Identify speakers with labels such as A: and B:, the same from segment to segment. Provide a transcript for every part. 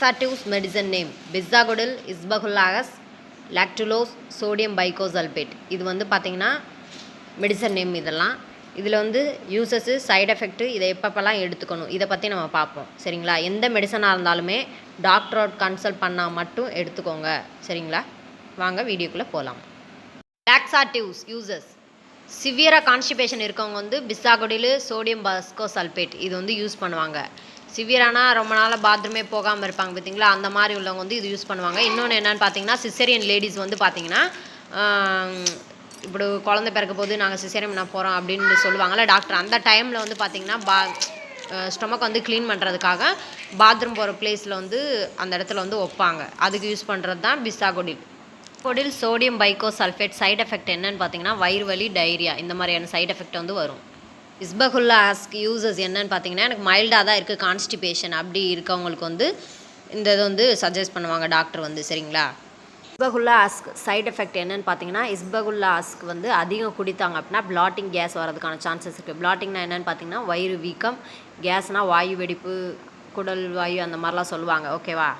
A: Laxatives medicine name Bisagodil, Isbagulagas, Lactulose, Sodium Bicosulfate. இது வந்து பார்த்தீங்கன்னா மெடிசன் நேம் இதெல்லாம். இதில் வந்து யூசஸ்ஸு, சைடு எஃபெக்ட்டு, இதை எப்பப்பெல்லாம் எடுத்துக்கணும் இதை பற்றி நம்ம பார்ப்போம். சரிங்களா? எந்த மெடிசனாக இருந்தாலுமே டாக்டரோட கன்சல்ட் பண்ணால் மட்டும் எடுத்துக்கோங்க. சரிங்களா? வாங்க வீடியோக்குள்ளே போகலாம். லாக்ஸாட்டிவ்ஸ் யூசஸ். சிவியராக கான்ஸ்டிபேஷன் இருக்கவங்க வந்து பிசாகோடில், சோடியம் பஸ்கோசல்பேட் இது வந்து யூஸ் பண்ணுவாங்க. சிவியரானா ரொம்ப நாளாக பாத்ரூமே போகாமல் இருப்பாங்க பார்த்தீங்களா, அந்த மாதிரி உள்ளவங்க வந்து இது யூஸ் பண்ணுவாங்க. இன்னொன்று என்னென்னு பார்த்தீங்கன்னா, சிசேரியன் லேடிஸ் வந்து பார்த்தீங்கன்னா இப்படி குழந்தை பிறக்க போது நாங்கள் சிசேரியன் பண்ண போகிறோம் அப்படின்னு சொல்லுவாங்கள்ல டாக்டர், அந்த டைமில் வந்து பார்த்திங்கன்னா ஸ்டொமக் வந்து க்ளீன் பண்ணுறதுக்காக பாத்ரூம் போகிற பிளேஸில் வந்து அந்த இடத்துல வந்து வைப்பாங்க. அதுக்கு யூஸ் பண்ணுறது தான் பிசாகோடில். பிசாகோடில் சோடியம் பைகோசல்ஃபேட் சைடு எஃபெக்ட் என்னன்னு பார்த்தீங்கன்னா வயிறு வலி, டைரியா இந்த மாதிரியான சைடு எஃபெக்ட் வந்து வரும். இஸ்பகுல்லாஸ்க் யூசஸ் என்னன்னு பார்த்தீங்கன்னா, எனக்கு மைல்டாக தான் இருக்குது கான்ஸ்டிபேஷன் அப்படி இருக்கவங்களுக்கு வந்து இந்த இது வந்து சஜஸ்ட் பண்ணுவாங்க டாக்டர் வந்து. சரிங்களா? இஸ்பகுல்லாஸ்க் சைடு எஃபெக்ட் என்னென்னு பார்த்தீங்கன்னா, இஸ்பகுல்லாஸ்க் வந்து அதிகம் குடித்தாங்க அப்படின்னா பிளாட்டிங் கேஸ் வரதுக்கான சான்சஸ் இருக்குது. பிளாட்டிங்னா என்னென்னு பார்த்தீங்கன்னா வயிறு வீக்கம், கேஸ்னால் வாயு வெடிப்பு, குடல் வாயு அந்த மாதிரிலாம் சொல்லுவாங்க. ஓகேவா?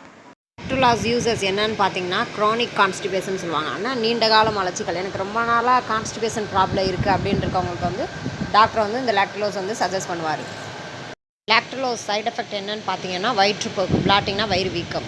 A: லாக்டுலாஸ் யூசஸ் என்னென்னு பார்த்தீங்கன்னா க்ரானிக் கான்ஸ்டிபேஷன் சொல்லுவாங்க. ஆனால் நீண்ட கால மலச்சிக்கல், எனக்கு ரொம்ப நாளாக கான்ஸ்டிபேஷன் ப்ராப்ளம் இருக்குது அப்படின்னு இருக்கவங்களுக்கு வந்து டாக்டர் வந்து இந்த லாக்டுலோஸ் வந்து சஜஸ்ட் பண்ணுவார். லாக்டுலோஸ் சைடு எஃபெக்ட் என்னென்னு பார்த்தீங்கன்னா வயிற்றுப்போக்கு, பிளாட்டிங்னா வயிறு வீக்கம்.